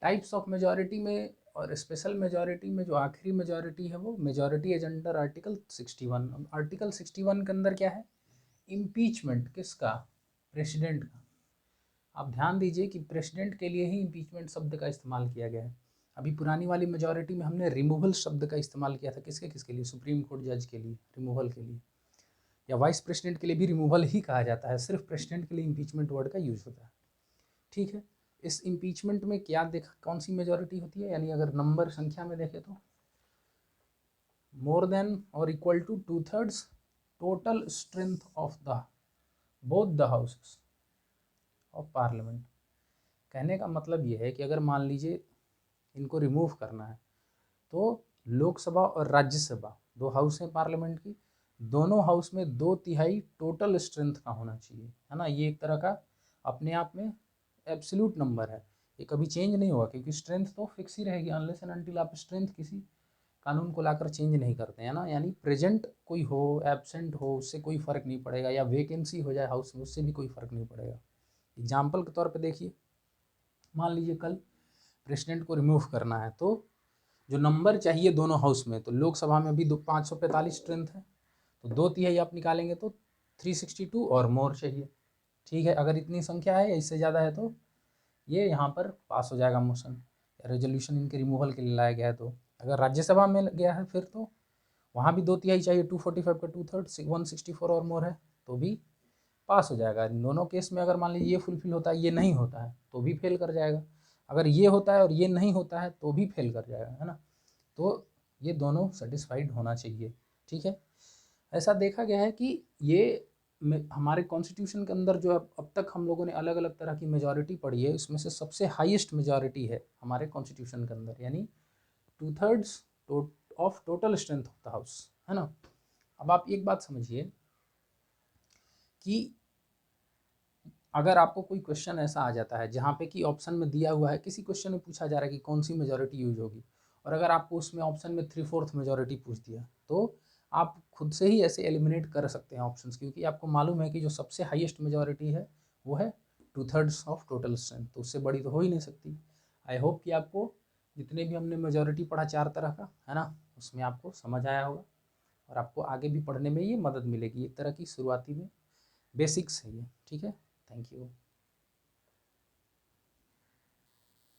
Types of majority में और special majority में जो आखिरी मेजॉरिटी है वो majority as under article 61। Article 61 के अंदर क्या है? इम्पीचमेंट किसका? प्रेसिडेंट का। आप ध्यान दीजिए कि प्रेसिडेंट के लिए ही इम्पीचमेंट शब्द का इस्तेमाल किया गया है। अभी पुरानी वाली मेजॉरिटी में हमने रिमूवल शब्द का इस्तेमाल किया था। किसके किसके लिए? सुप्रीम कोर्ट जज के लिए रिमूवल के लिए, या वाइस प्रेसिडेंट के लिए भी रिमूवल ही कहा जाता है, सिर्फ प्रेसिडेंट के लिए इम्पीचमेंट वर्ड का यूज होता है। ठीक है, इस इम्पीचमेंट में क्या देखा, कौन सी मेजॉरिटी होती है? यानी अगर नंबर संख्या में देखें तो मोर देन और equal to 2/3 total strength of the both the houses of parliament. कहने का मतलब ये है कि अगर मान लीजिए इनको रिमूव करना है तो लोकसभा और राज्यसभा, दो हाउस हैं पार्लियामेंट की, दोनों हाउस में 2/3 टोटल स्ट्रेंथ का होना चाहिए, है ना। ये एक तरह का अपने आप में एब्सोल्यूट नंबर है, ये कभी चेंज नहीं होगा क्योंकि स्ट्रेंथ तो फिक्स ही रहेगी अनलेस एंड अनटिल आप स्ट्रेंथ किसी कानून को लाकर चेंज नहीं करते हैं ना। यानी प्रेजेंट कोई हो, एब्सेंट हो, उससे कोई फ़र्क नहीं पड़ेगा, या वैकेंसी हो जाए हाउस में, उससे भी कोई फ़र्क नहीं पड़ेगा। एग्जाम्पल के तौर पे देखिए, मान लीजिए कल प्रेसिडेंट को रिमूव करना है तो जो नंबर चाहिए दोनों हाउस में, तो लोकसभा में भी 545 स्ट्रेंथ है, तो 2/3 आप निकालेंगे तो 362 और मोर चाहिए। ठीक है, अगर इतनी संख्या है या इससे ज़्यादा है तो ये यहाँ पर पास हो जाएगा मोशन या रेजोल्यूशन इनके रिमूवल के लिए लाया गया है। तो अगर राज्यसभा में गया है फिर तो वहाँ भी 2/3 चाहिए, 245 का 2/3 164 और मोर है तो भी पास हो जाएगा। इन दोनों केस में अगर मान लीजिए ये फुलफिल होता है, ये नहीं होता है तो भी फेल कर जाएगा। अगर ये होता है और ये नहीं होता है तो भी फेल कर जाएगा, है ना। तो ये दोनों सेटिस्फाइड होना चाहिए। ठीक है, ऐसा देखा गया है कि ये हमारे कॉन्स्टिट्यूशन के अंदर जो अब तक हम लोगों ने अलग अलग तरह की मेजॉरिटी पढ़ी है, उसमें से सबसे हाईएस्ट मेजॉरिटी है हमारे कॉन्स्टिट्यूशन के अंदर, यानी 2/3 of total strength of the house, है ना। अब आप एक बात समझिए कि अगर आपको कोई क्वेश्चन ऐसा आ जाता है जहाँ पे कि ऑप्शन में दिया हुआ है, किसी क्वेश्चन में पूछा जा रहा है कि कौन सी मेजॉरिटी यूज होगी, और अगर आपको उसमें ऑप्शन में 3/4 मेजॉरिटी पूछ दिया तो आप खुद से ही ऐसे एलिमिनेट कर सकते हैं ऑप्शंस, क्योंकि आपको मालूम है कि जो सबसे हाईएस्ट मेजॉरिटी है वो है 2/3 ऑफ टोटल स्ट्रेंथ, तो उससे बड़ी तो हो ही नहीं सकती। आई होप कि आपको जितने भी हमने मेजॉरिटी पढ़ा 4 तरह का, है ना, उसमें आपको समझ आया होगा और आपको आगे भी पढ़ने में ये मदद मिलेगी। एक तरह की शुरुआती में बेसिक्स है ये। ठीक है, थैंक यू।